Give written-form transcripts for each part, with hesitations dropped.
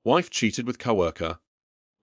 Wife cheated with coworker.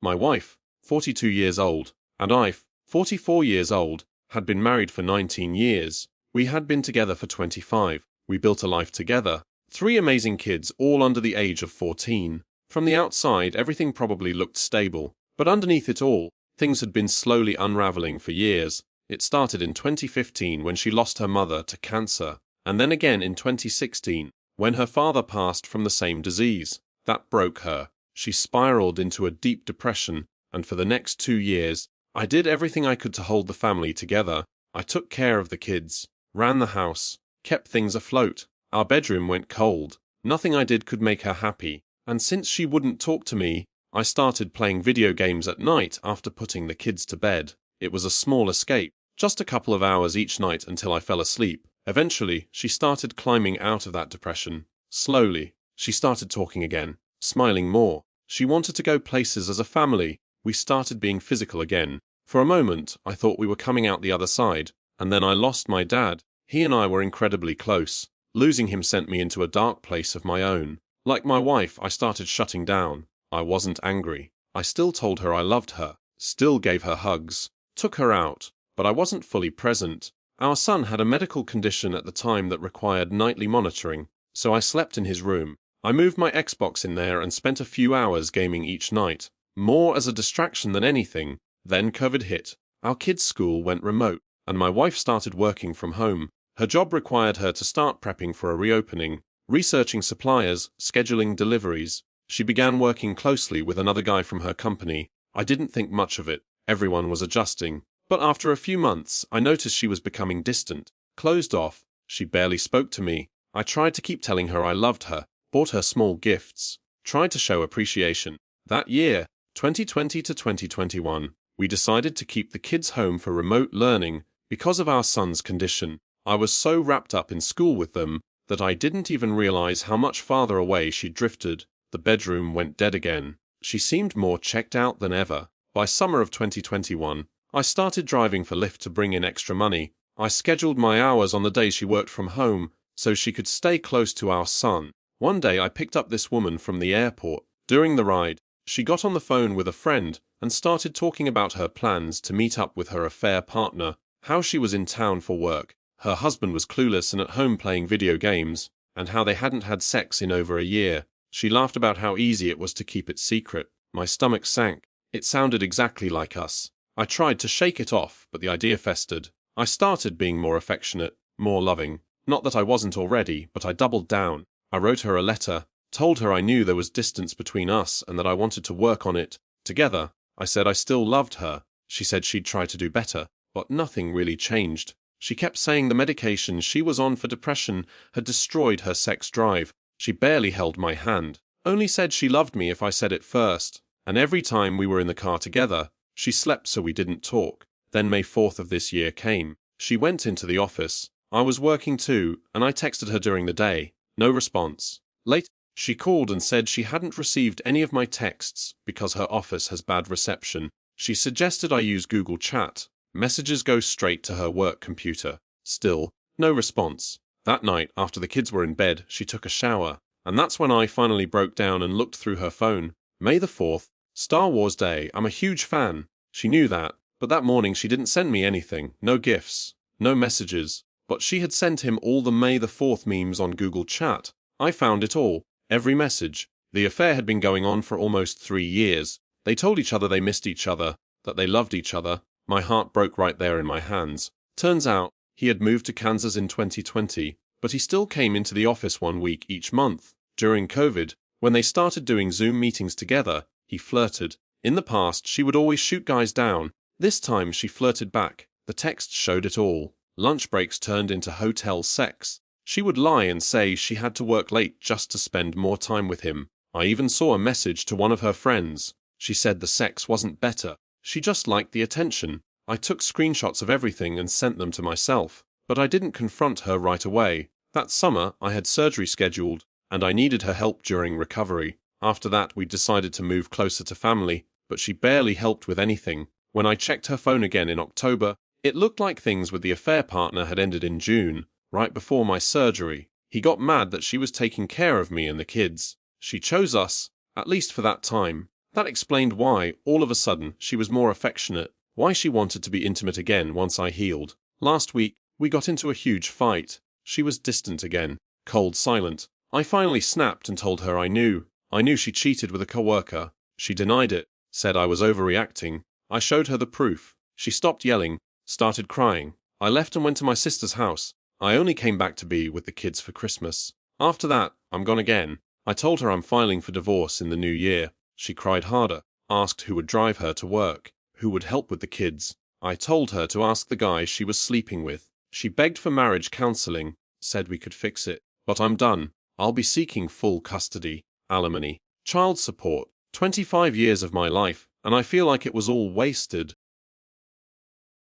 My wife, 42 years old, and I, 44 years old, had been married for 19 years. We had been together for 25. We built a life together. 3 amazing kids, all under the age of 14. From the outside, everything probably looked stable, but underneath it all, things had been slowly unraveling for years. It started in 2015 when she lost her mother to cancer, and then again in 2016 when her father passed from the same disease. That broke her. She spiraled into a deep depression, and for the next 2 years, I did everything I could to hold the family together. I took care of the kids, ran the house, kept things afloat. Our bedroom went cold. Nothing I did could make her happy, and since she wouldn't talk to me, I started playing video games at night after putting the kids to bed. It was a small escape, just a couple of hours each night until I fell asleep. Eventually, she started climbing out of that depression. Slowly, she started talking again, smiling more. She wanted to go places as a family. We started being physical again. For a moment, I thought we were coming out the other side, and then I lost my dad. He and I were incredibly close. Losing him sent me into a dark place of my own. Like my wife, I started shutting down. I wasn't angry. I still told her I loved her, still gave her hugs, took her out, but I wasn't fully present. Our son had a medical condition at the time that required nightly monitoring, so I slept in his room. I moved my Xbox in there and spent a few hours gaming each night, more as a distraction than anything. Then COVID hit. Our kids' school went remote, and my wife started working from home. Her job required her to start prepping for a reopening, researching suppliers, scheduling deliveries. She began working closely with another guy from her company. I didn't think much of it. Everyone was adjusting. But after a few months, I noticed she was becoming distant, closed off. She barely spoke to me. I tried to keep telling her I loved her, bought her small gifts, tried to show appreciation. That year, 2020 to 2021, we decided to keep the kids home for remote learning because of our son's condition. I was so wrapped up in school with them that I didn't even realize how much farther away she drifted. The bedroom went dead again. She seemed more checked out than ever. By summer of 2021, I started driving for Lyft to bring in extra money. I scheduled my hours on the days she worked from home so she could stay close to our son. One day I picked up this woman from the airport. During the ride, she got on the phone with a friend and started talking about her plans to meet up with her affair partner, how she was in town for work, her husband was clueless and at home playing video games, and how they hadn't had sex in over a year. She laughed about how easy it was to keep it secret. My stomach sank. It sounded exactly like us. I tried to shake it off, but the idea festered. I started being more affectionate, more loving. Not that I wasn't already, but I doubled down. I wrote her a letter, told her I knew there was distance between us and that I wanted to work on it. Together, I said I still loved her. She said she'd try to do better, but nothing really changed. She kept saying the medication she was on for depression had destroyed her sex drive. She barely held my hand, only said she loved me if I said it first. And every time we were in the car together, she slept so we didn't talk. Then May 4th of this year came. She went into the office. I was working too, and I texted her during the day. No response. Later, she called and said she hadn't received any of my texts because her office has bad reception. She suggested I use Google Chat. Messages go straight to her work computer. Still, no response. That night, after the kids were in bed, she took a shower. And that's when I finally broke down and looked through her phone. May the 4th, Star Wars Day. I'm a huge fan. She knew that, but that morning she didn't send me anything. No gifts, no messages. But she had sent him all the May the 4th memes on Google Chat. I found it all. Every message. The affair had been going on for almost 3 years. They told each other they missed each other, that they loved each other. My heart broke right there in my hands. Turns out, he had moved to Kansas in 2020, but he still came into the office 1 week each month. During COVID, when they started doing Zoom meetings together, he flirted. In the past, she would always shoot guys down. This time, she flirted back. The text showed it all. Lunch breaks turned into hotel sex. She would lie and say she had to work late just to spend more time with him. I even saw a message to one of her friends. She said the sex wasn't better. She just liked the attention. I took screenshots of everything and sent them to myself, but I didn't confront her right away. That summer, I had surgery scheduled, and I needed her help during recovery. After that, we decided to move closer to family, but she barely helped with anything. When I checked her phone again in October, it looked like things with the affair partner had ended in June, right before my surgery. He got mad that she was taking care of me and the kids. She chose us, at least for that time. That explained why, all of a sudden, she was more affectionate, why she wanted to be intimate again once I healed. Last week, we got into a huge fight. She was distant again, cold, silent. I finally snapped and told her I knew. I knew she cheated with a coworker. She denied it, said I was overreacting. I showed her the proof. She stopped yelling, started crying. I left and went to my sister's house. I only came back to be with the kids for Christmas. After that, I'm gone again. I told her I'm filing for divorce in the new year. She cried harder, asked who would drive her to work, who would help with the kids. I told her to ask the guy she was sleeping with. She begged for marriage counseling, said we could fix it. But I'm done. I'll be seeking full custody, alimony, child support. 25 years of my life, and I feel like it was all wasted.